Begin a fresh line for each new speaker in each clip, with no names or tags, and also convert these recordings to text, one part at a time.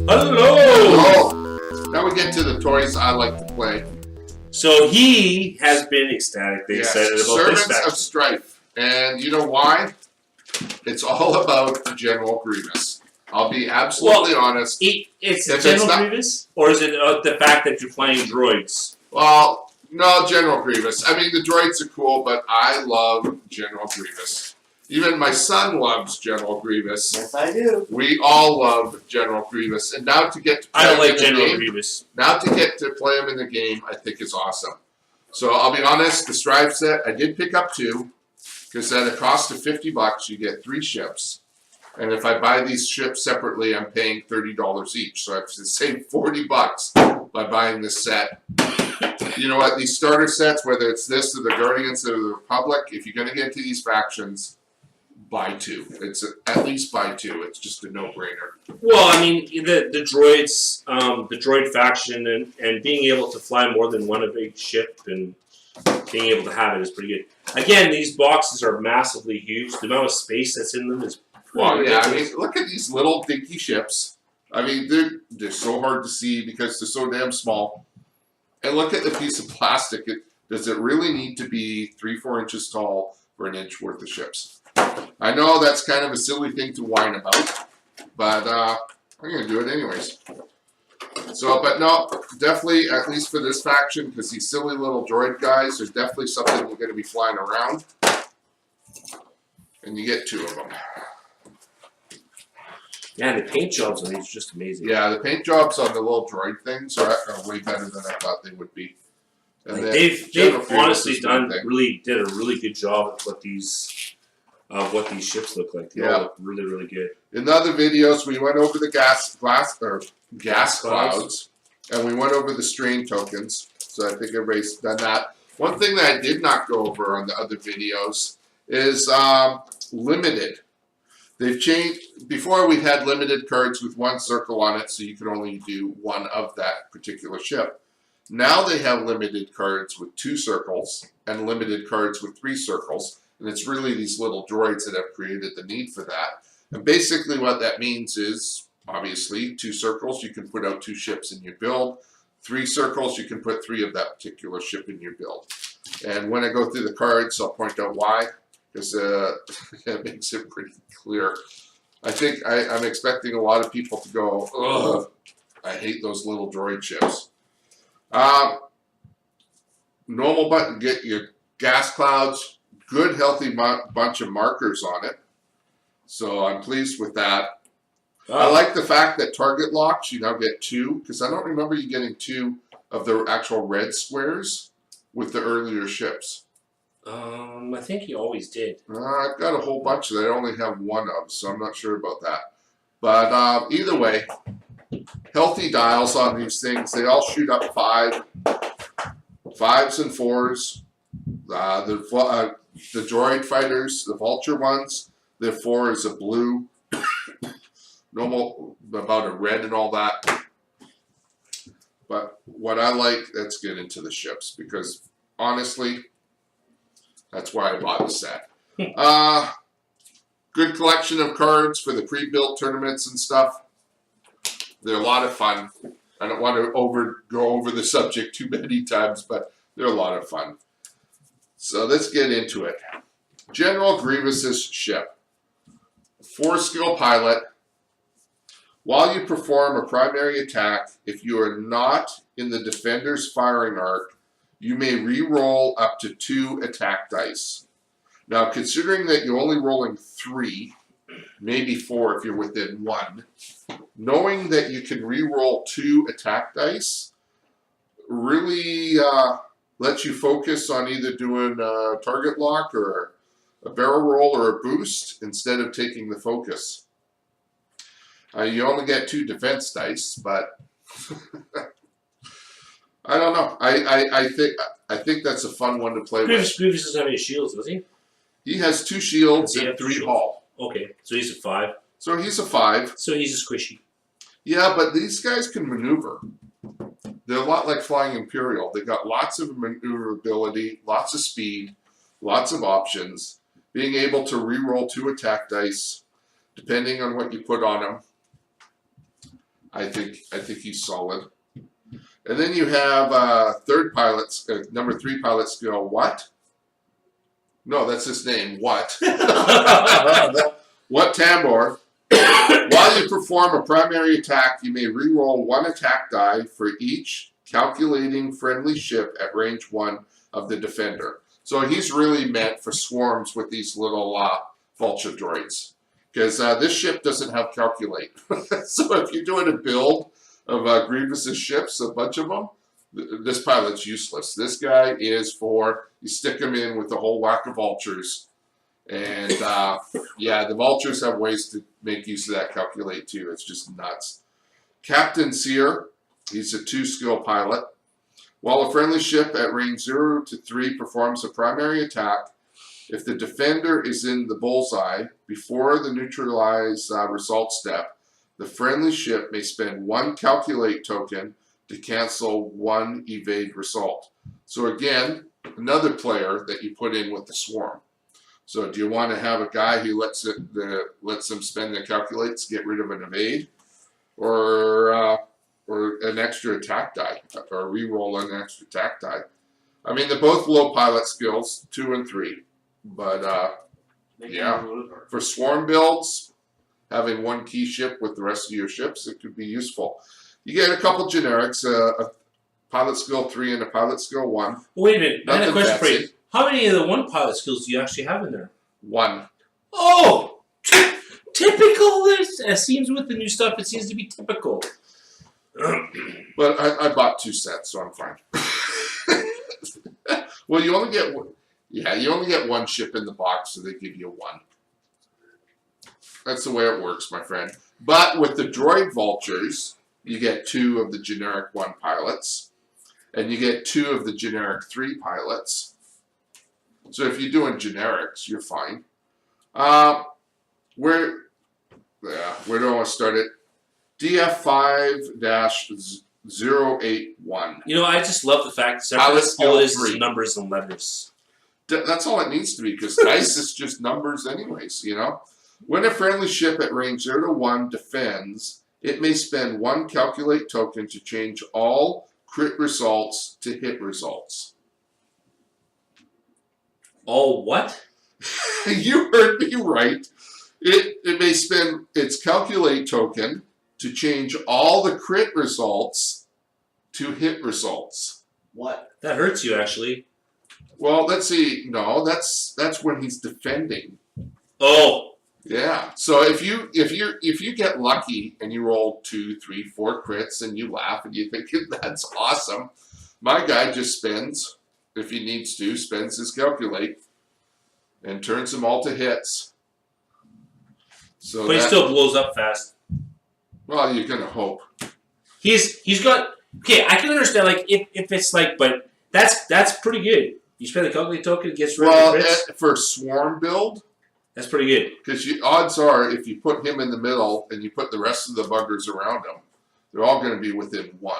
Hello!
Oh, now we get to the toys I like to play.
So he has been ecstatically excited about
Servants
this faction.
of Strife. And you know why? It's all about General Grievous. I'll be absolutely honest.
It's General Grievous? Or is it the fact that you're playing droids?
Well, no, General Grievous. I mean, the droids are cool, but I love General Grievous. Even my son loves General Grievous.
Yes, I do.
We all love General Grievous. And now to get to play
I don't like
him in
General
the game,
Grievous.
now to get to play him in the game, I think is awesome. So I'll be honest, the Strife set, I did pick up 2. Because at a cost of $50, you get 3 ships. And if I buy these ships separately, I'm paying $30 each. So I have to save $40 by buying this set. You know what? These starter sets, whether it's this or the Guardians or the Republic, if you're going to get into these factions, buy 2. It's at least buy 2. It's just a no-brainer.
Well, I mean, the droids, the droid faction, and being able to fly more than one of each ship and being able to have it is pretty good. Again, these boxes are massively huge. The amount of space that's in them is
Well, yeah, I mean, look at these little dinky ships. I mean, they're so hard to see because they're so damn small. And look at the piece of plastic. Does it really need to be 3-4 inches tall for an inch worth of ships? I know that's kind of a silly thing to whine about, but I'm going to do it anyways. So, but no, definitely, at least for this faction, because these silly little droid guys, there's definitely something we're going to be flying around. And you get 2 of them.
Yeah, the paint jobs on these are just amazing.
Yeah, the paint jobs on the little droid things are way better than I thought they would be. And
Like they've honestly did a really good job of what these ships look like. They all look really, really good.
In the other videos, we went over the gas clouds, and we went over the strain tokens. So I think everybody's done that. One thing that I did not go over on the other videos is limited. They've changed. Before we had limited cards with 1 circle on it, so you could only do 1 of that particular ship. Now they have limited cards with 2 circles and limited cards with 3 circles. And it's really these little droids that have created the need for that. And basically what that means is, obviously, 2 circles, you can put out 2 ships in your build. 3 circles, you can put 3 of that particular ship in your build. And when I go through the cards, I'll point out why. Because it makes it pretty clear. I think I'm expecting a lot of people to go, ugh, I hate those little droid ships. Normal button, get your gas clouds, good healthy bunch of markers on it. So I'm pleased with that. I like the fact that target locks, you now get 2, because I don't remember you getting 2 of the actual red squares with the earlier ships.
I think he always did.
I've got a whole bunch that I only have 1 of, so I'm not sure about that. But either way, healthy dials on these things. They all shoot up 5, 5s and 4s. The droid fighters, the vulture ones, their 4 is a blue. Normal, about a red and all that. But what I like, let's get into the ships, because honestly, that's why I bought the set. Good collection of cards for the pre-built tournaments and stuff. They're a lot of fun. I don't want to go over the subject too many times, but they're a lot of fun. So let's get into it. General Grievous's ship. 4-skill pilot. While you perform a primary attack, if you are not in the defender's firing arc, you may re-roll up to 2 attack dice. Now, considering that you're only rolling 3, maybe 4 if you're within 1, knowing that you can re-roll 2 attack dice really lets you focus on either doing a target lock or a barrel roll or a boost instead of taking the focus. You only get 2 defense dice, but I don't know. I think that's a fun one to play with.
Grievous doesn't have any shields, does he?
He has 2 shields and 3 hull.
Okay, so he's a 5.
So he's a 5.
So he's a squishy.
Yeah, but these guys can maneuver. They're a lot like Flying Imperial. They've got lots of maneuverability, lots of speed, lots of options. Being able to re-roll 2 attack dice, depending on what you put on them. I think he's solid. And then you have number 3 pilot skill. What? No, that's his name. What? What Tambor? While you perform a primary attack, you may reroll 1 attack die for each calculating friendly ship at range 1 of the defender. So he's really meant for swarms with these little vulture droids. Because this ship doesn't have calculate. So if you're doing a build of Grievous's ships, a bunch of them, this pilot's useless. This guy is for, you stick him in with a whole whack of vultures. And yeah, the vultures have ways to make use of that calculate too. It's just nuts. Captain Seer, he's a 2 skill pilot. While a friendly ship at range 0 to 3 performs a primary attack, if the defender is in the bullseye before the neutralize result step, the friendly ship may spend 1 calculate token to cancel 1 evade result. So again, another player that you put in with the swarm. So do you want to have a guy who lets them spend their calculates, get rid of an evade, or an extra attack die, or re-roll an extra attack die? I mean, they're both low pilot skills, 2 and 3. But yeah, for swarm builds, having 1 key ship with the rest of your ships, it could be useful. You get a couple generics, a pilot skill 3 and a pilot skill 1.
Wait a minute, I had a question for you.
fancy.
How many of the 1 pilot skills do you actually have in there?
1.
Oh! Typical! It seems with the new stuff, it seems to be typical.
But I bought 2 sets, so I'm fine. Well, you only get 1. Yeah, you only get 1 ship in the box, so they give you 1. That's the way it works, my friend. But with the droid vultures, you get 2 of the generic 1 pilots, and you get 2 of the generic 3 pilots. So if you're doing generics, you're fine. Where do I want to start it? DF5-081.
You know, I just love the fact that Separatists, all it is numbers and letters.
That's all it needs to be, because dice is just numbers anyways, you know? When a friendly ship at range 0 to 1 defends, it may spend 1 calculate token to change all crit results to hit results.
All what?
You heard me right. It may spend its calculate token to change all the crit results to hit results.
What? That hurts you, actually.
Well, let's see. No, that's when he's defending.
Oh.
Yeah. So if you get lucky and you roll 2, 3, 4 crits and you laugh and you think that's awesome, my guy just spends, if he needs to, spends his calculate and turns them all to hits. So
but he still blows up fast.
Well, you're gonna hope.
He's got, okay, I can understand, like, if it's like, but that's pretty good. You spend the calculate token, it gets rid of the crits.
For swarm build,
that's pretty good.
because odds are, if you put him in the middle and you put the rest of the buggers around him, they're all going to be within 1.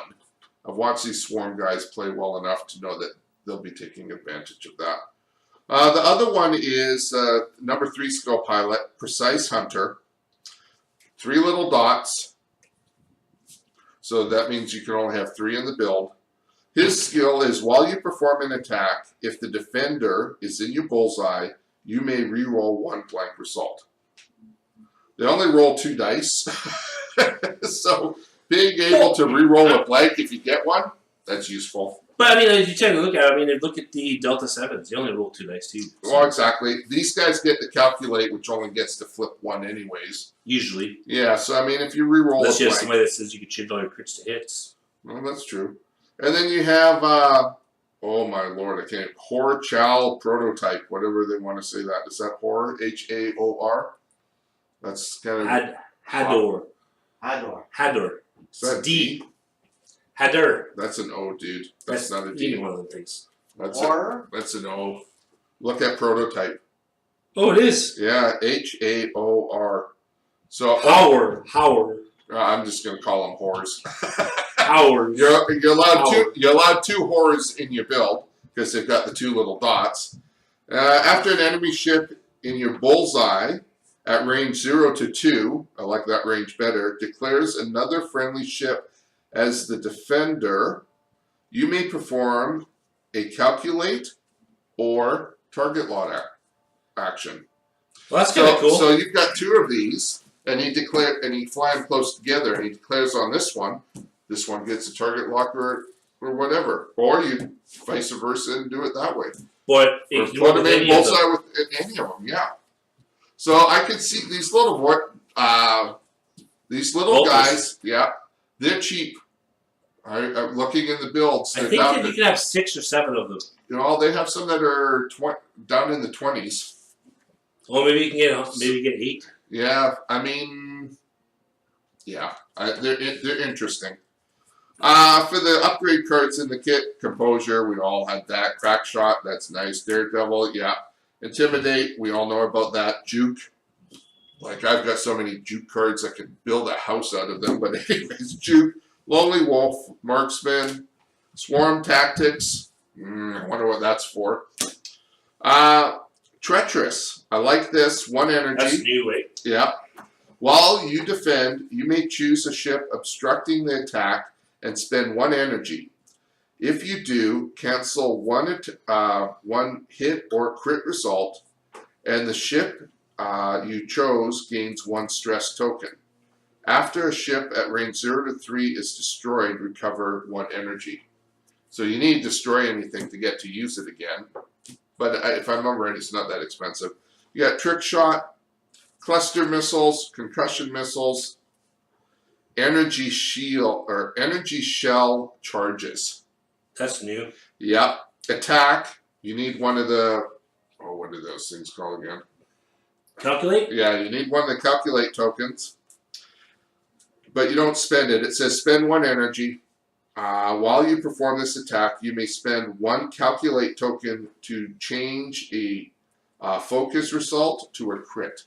I've watched these swarm guys play well enough to know that they'll be taking advantage of that. The other one is number 3 skill pilot, Precise Hunter. 3 little dots. So that means you can only have 3 in the build. His skill is while you perform an attack, if the defender is in your bullseye, you may re-roll 1 blank result. They only roll 2 dice. So being able to re-roll a blank if you get one, that's useful.
But I mean, if you take a look at it, I mean, look at the Delta 7s. You only roll 2 dice too. So.
Well, exactly. These guys get to calculate, which only gets to flip 1 anyways.
Usually.
Yeah, so I mean, if you re-roll
unless
a
you have
blank,
somebody that says you can change all your crits to hits.
Well, that's true. And then you have, oh my lord, I can't. Hor Chal prototype, whatever they want to say that. Is that Hor? H-A-O-R? That's kind of.
Hador.
Is that
D. Hador.
That's an O, dude. That's not a D.
Either one of them things.
That's an O. Look at prototype.
Oh, it is.
Yeah, H-A-O-R. So
Howard.
I'm just gonna call them whores.
Howard.
You're allowed 2 whores in your build because they've got the 2 little dots. After an enemy ship in your bullseye At range 0 to 2, I like that range better, declares another friendly ship as the defender. You may perform a calculate or target lock action.
Well, that's kind of cool.
So you've got 2 of these, and you fly them close together, and he declares on this one gets a target lock or whatever, or you vice versa and do it that way.
But
Or
if you
put
want
them in bullseye with any of them, yeah. So I could see these little guys, yeah, they're cheap. I'm looking in the builds.
I
They're
think
down
that you can have 6 or 7 of them.
you know, they have some that are down in the 20s.
Well, maybe you can get 8.
Yeah, I mean, yeah, they're interesting. For the upgrade cards in the kit, Composure, we all had that. Crack Shot, that's nice. Daredevil, yeah. Intimidate, we all know about that. Juke, like I've got so many Juke cards I could build a house out of them. But anyways, Juke, Lonely Wolf, Marksman, Swarm Tactics. I wonder what that's for. Treacherous, I like this. 1 energy.
That's new, right?
Yeah. While you defend, you may choose a ship obstructing the attack and spend 1 energy. If you do, cancel one hit or crit result, and the ship you chose gains 1 stress token. After a ship at range 0 to 3 is destroyed, recover 1 energy. So you need to destroy anything to get to use it again. But if I remember right, it's not that expensive. You got Trick Shot, Cluster Missiles, Concussion Missiles, Energy Shield or Energy Shell Charges.
That's new.
Yep. Attack. You need one of the what are those things called again?
Calculate?
Yeah, you need one of the calculate tokens. But you don't spend it. It says spend 1 energy. While you perform this attack, you may spend 1 calculate token to change a focus result to a crit.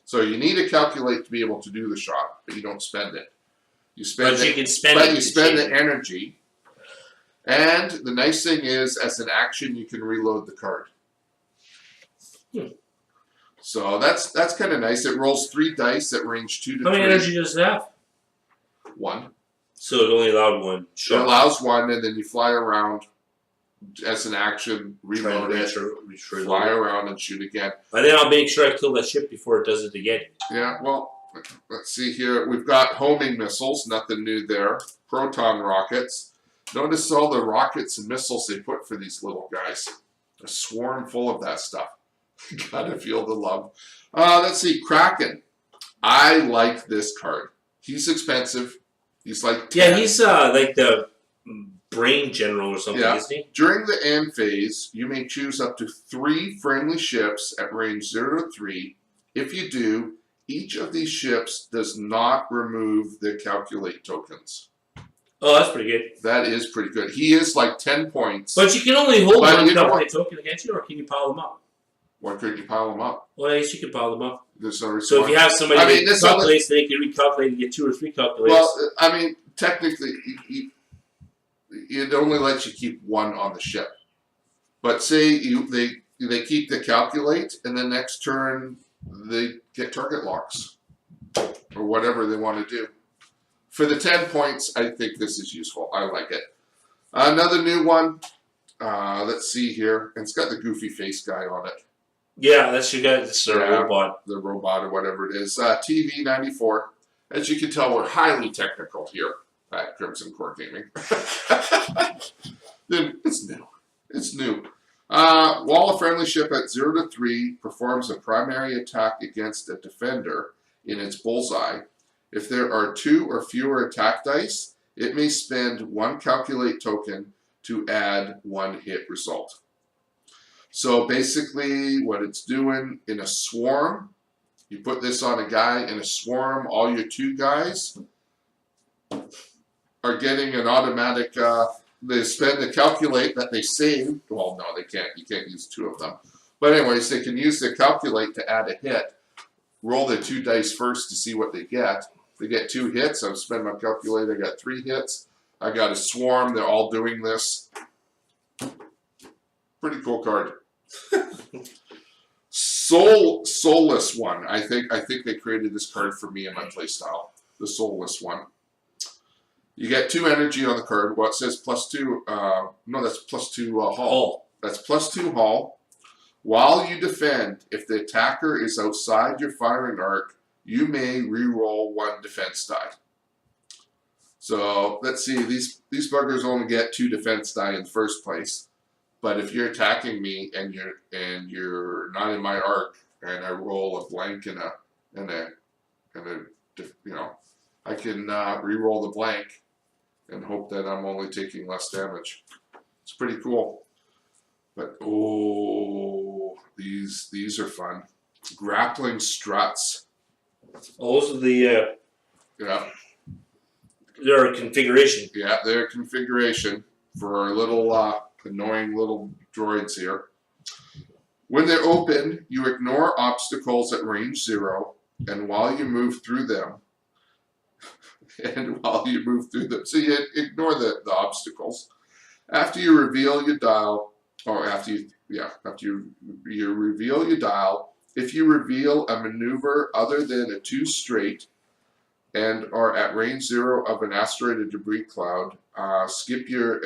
So you need to calculate to be able to do the shot, but you don't spend it. You spend
But
it,
you can spend
but
it.
you spend the energy. And the nice thing is, as an action, you can reload the card. So that's kind of nice. It rolls 3 dice at range 2 to 3.
How many energy does it have?
1.
So it only allowed 1 shot.
It allows 1, and then you fly around as an action, reload it, fly around, and shoot again.
But then I'll make sure I kill that ship before it does it again.
Yeah, well, let's see here. We've got homing missiles, nothing new there. Proton rockets. Notice all the rockets and missiles they put for these little guys. A swarm full of that stuff. Gotta feel the love. Let's see, Kraken. I like this card. He's expensive. He's like 10.
Yeah, he's like the brain general or something, isn't he?
During the end phase, you may choose up to 3 friendly ships at range 0 to 3. If you do, each of these ships does not remove the calculate tokens.
Oh, that's pretty good.
That is pretty good. He is like 10 points.
But you can only hold 1 calculate token against you, or can you pile them up?
Why couldn't you pile them up?
Well, I guess you can pile them up.
There's no
So if you have somebody that calculates, then they can recalculate and get 2 or 3 calculates.
Well, I mean, technically, it only lets you keep 1 on the ship. But say they keep the calculate, and then next turn they get target locks or whatever they want to do. For the 10 points, I think this is useful. I like it. Another new one. Let's see here. And it's got the goofy face guy on it.
Yeah, that's your guy. It's a robot.
The robot or whatever it is. TV94. As you can tell, we're highly technical here at Crimson Core Gaming. Then it's new. It's new. While a friendly ship at 0 to 3 performs a primary attack against a defender in its bullseye, if there are 2 or fewer attack dice, it may spend 1 calculate token to add 1 hit result. So basically what it's doing in a swarm, you put this on a guy in a swarm, all your 2 guys are getting an automatic, they spend the calculate that they saved. Well, no, they can't. You can't use 2 of them. But anyways, they can use the calculate to add a hit. Roll their 2 dice first to see what they get. If they get 2 hits, I've spent my calculate, I got 3 hits. I got a swarm, they're all doing this. Pretty cool card. Soulless one. I think they created this card for me in my playstyle. The soulless one. You get 2 energy on the card. Well, it says +2. No, that's +2 hull. That's +2 hull. While you defend, if the attacker is outside your firing arc, you may re-roll 1 defense die. So let's see. These buggers only get 2 defense die in the first place. But if you're attacking me and you're not in my arc, and I roll a blank and a I can re-roll the blank and hope that I'm only taking less damage. It's pretty cool. But oh, these are fun. Grappling struts.
Those are the
Yeah.
their configuration.
Yeah, their configuration for our little annoying little droids here. When they're open, you ignore obstacles at range 0, and while you move through them, so you ignore the obstacles. After you reveal your dial, after you reveal your dial, if you reveal a maneuver other than a 2 straight and are at range 0 of an asteroid or debris cloud, skip your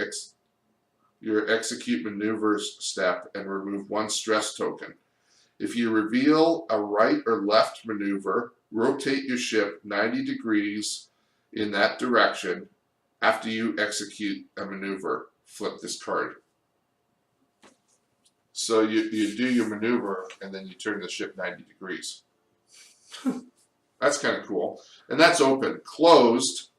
execute maneuvers step and remove 1 stress token. If you reveal a right or left maneuver, rotate your ship 90 degrees in that direction. After you execute a maneuver, flip this card. So you do your maneuver and then you turn the ship 90 degrees. That's kind of cool. And that's open. Closed,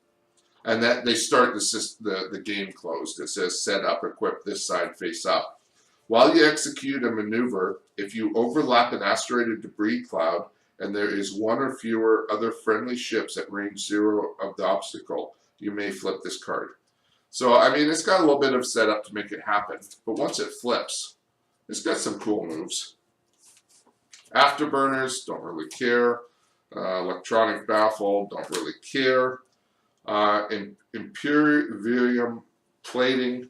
and that they start the game closed. It says set up, equip this side, face up. While you execute a maneuver, if you overlap an asteroid or debris cloud and there is 1 or fewer other friendly ships at range 0 of the obstacle, you may flip this card. So, I mean, it's got a little bit of setup to make it happen, but once it flips, it's got some cool moves. Afterburners, don't really care. Electronic baffle, don't really care. Imperium plating,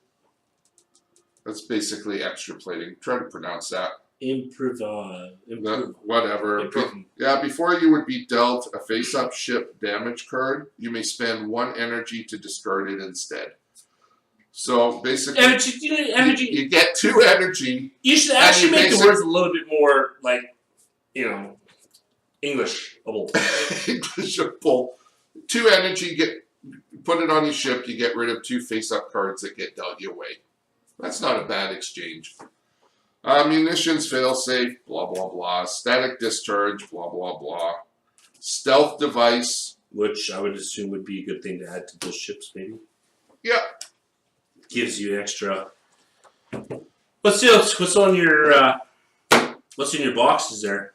that's basically extra plating. Try to pronounce that. Whatever. Yeah, before you would be dealt a face-up ship damage card, you may spend 1 energy to discard it instead. So basically, you get 2 energy.
You should actually make the words a little bit more like, Englishable.
Englishable. 2 energy, put it on your ship, you get rid of 2 face-up cards that get dealt your way. That's not a bad exchange. Munitions failsafe, blah, blah, blah. Static discharge, blah, blah, blah. Stealth device.
Which I would assume would be a good thing to add to those ships, maybe.
Yeah.
Gives you extra. What's on your what's in your boxes there?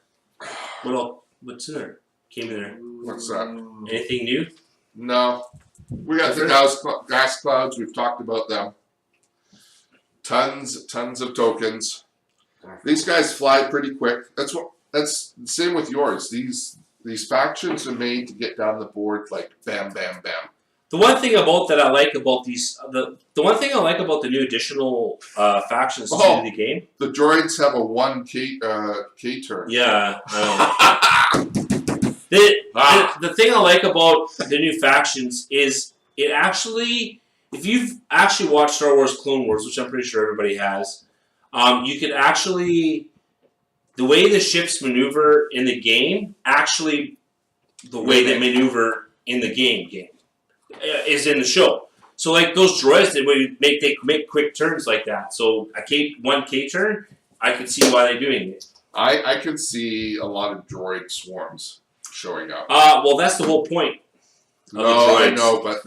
What's in there? Came in there.
What's that?
Anything new?
No. We got the gas clouds. We've talked about them. Tons of tokens. These guys fly pretty quick. That's the same with yours. These factions are made to get down the board like bam, bam, bam.
The one thing about that I like about these, the one thing I like about the new additional factions to the game.
The droids have a 1 K turn.
Yeah. The thing I like about the new factions is it actually, if you've actually watched Star Wars Clone Wars, which I'm pretty sure everybody has, you can actually, the way the ships maneuver in the game, actually the way they maneuver in the game is in the show. So like those droids, they make quick turns like that. So a 1 K turn, I could see why they're doing it.
I could see a lot of droid swarms showing up.
Well, that's the whole point.
No, I know, but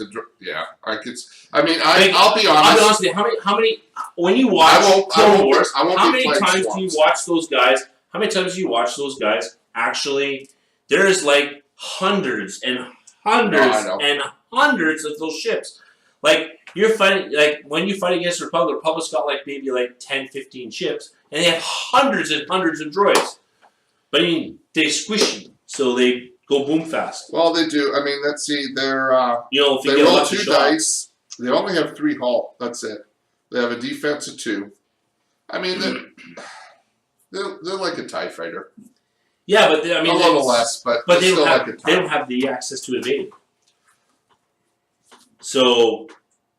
I could. I mean, I'll be honest.
Honestly, how many? When you watch Clone Wars, how many times do you watch those guys? How many times do you watch those guys? Actually, there's like hundreds and hundreds and hundreds of those ships. Like you're fighting, like when you fight against the Republic's got like maybe like 10, 15 ships, and they have hundreds and hundreds of droids. But I mean, they squish you, so they go boom fast.
Well, they do. I mean, let's see. They're
they
roll 2 dice. They only have 3 hull. That's it. They have a defense of 2. I mean, They're like a TIE fighter.
Yeah, but I mean,
a little less, but
they
still
don't have
like a TIE.
they don't have the access to evade. So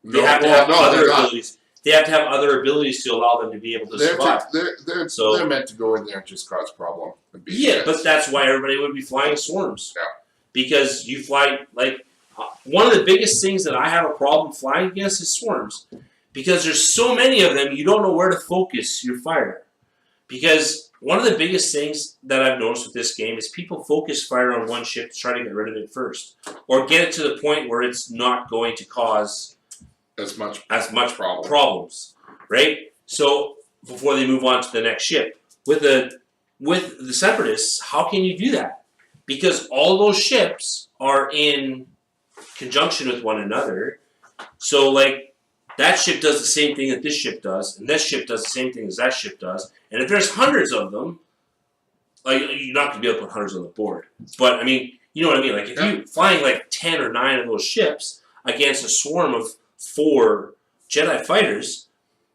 they have to have other abilities. They have to have other abilities to allow them to be able to survive.
They're meant to go in there and just cause problem.
Yeah, but that's why everybody would be flying swarms.
Yeah.
Because you fly one of the biggest things that I have a problem flying against is swarms, because there's so many of them you don't know where to focus your fire. Because one of the biggest things that I've noticed with this game is people focus fire on one ship to try to get rid of it first, or get it to the point where it's not going to cause as much problems, right? So before they move on to the next ship, with the Separatists, how can you do that? Because all those ships are in conjunction with one another. So that ship does the same thing that this ship does, and this ship does the same thing as that ship does. And if there's hundreds of them, you're not going to be able to put hundreds on the board. But I mean, you know what I mean? If you're flying 10 or 9 of those ships against a swarm of 4 Jedi fighters,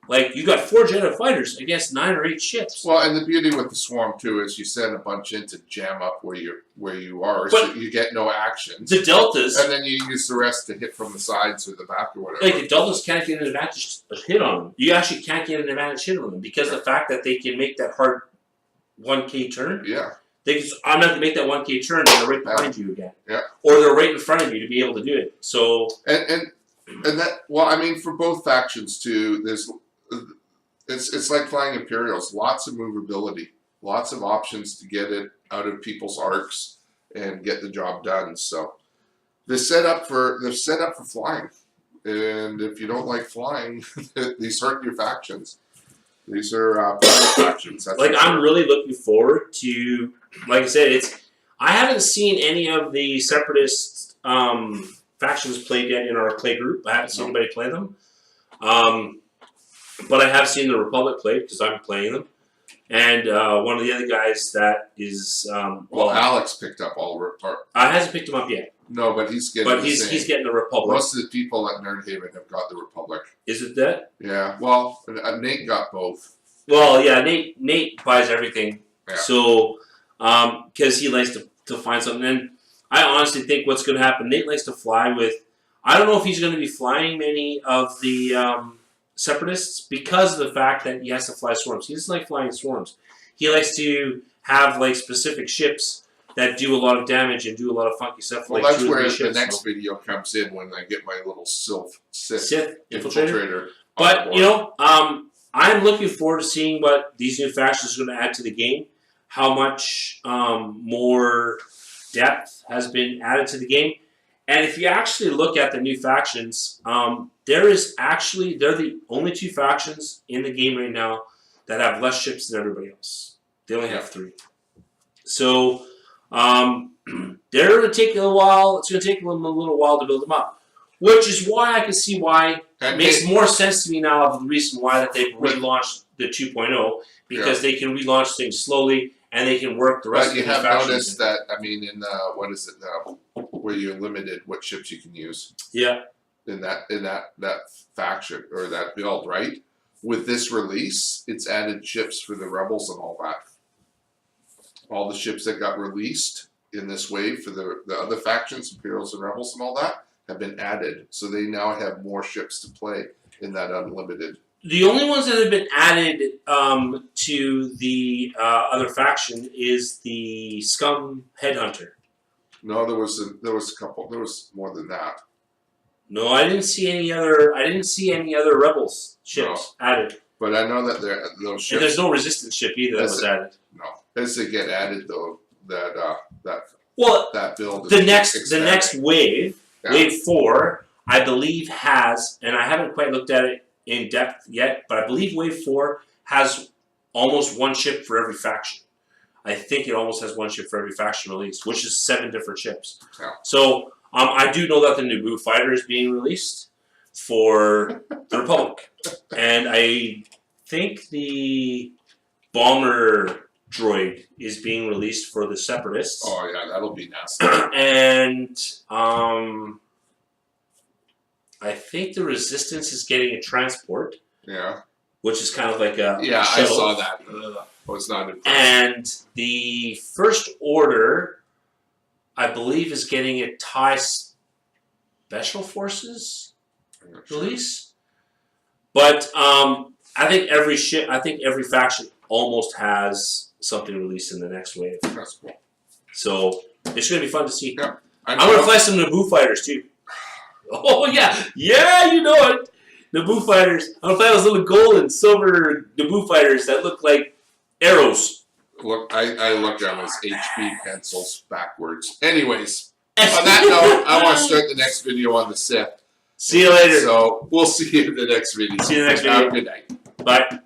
you got 4 Jedi fighters against 9 or 8 ships.
Well, and the beauty with the swarm too is you send a bunch in to jam up where you are, so you get no actions.
The deltas,
and then you use the rest to hit from the sides or the back or whatever.
The deltas can't get an advantage hit on them. You actually can't get an advantage hit on them because the fact that they can make that hard 1K turn.
Yeah.
I'm not going to make that 1K turn, and they're right behind you again.
Yeah.
Or they're right in front of you to be able to do it. So.
And that, well, I mean, for both factions too, it's like flying Imperials. Lots of movability, lots of options to get it out of people's arcs and get the job done. So they're set up for flying. And if you don't like flying, these hurt your factions. These are factions. That's
I'm really looking forward to, like I said, I haven't seen any of the Separatist factions played yet in our play group. I haven't seen anybody play them. But I have seen the Republic play because I'm playing them. And one of the other guys that is
Alex picked up all report.
Hasn't picked them up yet.
No, but he's getting.
But he's getting the Republic.
Most of the people at Nerdhaven have got the Republic.
Is it that?
Yeah. Well, Nate got both.
Well, yeah. Nate buys everything.
Yeah.
So, because he likes to find something. And I honestly think what's going to happen. Nate likes to fly with. I don't know if he's going to be flying many of the Separatists because of the fact that he has to fly swarms. He doesn't like flying swarms. He likes to have specific ships that do a lot of damage and do a lot of funky stuff.
Well, that's where the next video comes in when I get my little Sith infiltrator.
But I'm looking forward to seeing what these new factions are going to add to the game. How much more depth has been added to the game. And if you actually look at the new factions, they're the only 2 factions in the game right now that have less ships than everybody else. They only have 3. So they're going to take a while. It's going to take them a little while to build them up, which is why I can see why it makes more sense to me now of the reason why that they've relaunched the 2.0 because they can relaunch things slowly and they can work the rest of the factions. But you have
noticed that, I mean, in what is it now, where you're limited what ships you can use.
Yeah.
In that faction or that build, right? With this release, it's added ships for the rebels and all that. All the ships that got released in this wave for the other factions, Imperials and Rebels and all that, have been added. So they now have more ships to play in that unlimited.
The only ones that have been added to the other faction is the Scum Headhunter.
No, there was a couple. There was more than that.
No, I didn't see any other. Rebels ships added.
But I know that those ships.
And there's no resistance ship either that was added.
No, as they get added though, that build.
The next wave, wave 4, I believe has, and I haven't quite looked at it in depth yet, but I believe wave 4 has almost 1 ship for every faction. I think it almost has 1 ship for every faction released, which is 7 different ships.
Yeah.
So I do know that the Naboo fighter is being released for the Republic, and I think the bomber droid is being released for the Separatists.
Oh yeah, that'll be nasty.
And I think the Resistance is getting a transport.
Yeah.
Which is kind of like a
I saw that. Was not impressed.
And the first order, I believe, is getting a Thai Special Forces
I'm not sure.
release. But I think every faction almost has something released in the next wave.
That's cool.
So it's gonna be fun to see.
Yeah.
I'm gonna fly some Naboo fighters too. Oh yeah, you know it. Naboo fighters. I'm gonna fly those little gold and silver Naboo fighters that look like arrows.
Look, I looked at them as HB pencils backwards. Anyways, on that note, I want to start the next video on the Sith.
See you later.
So we'll see you in the next video.
See you in the next video.
Have a good night.
Bye.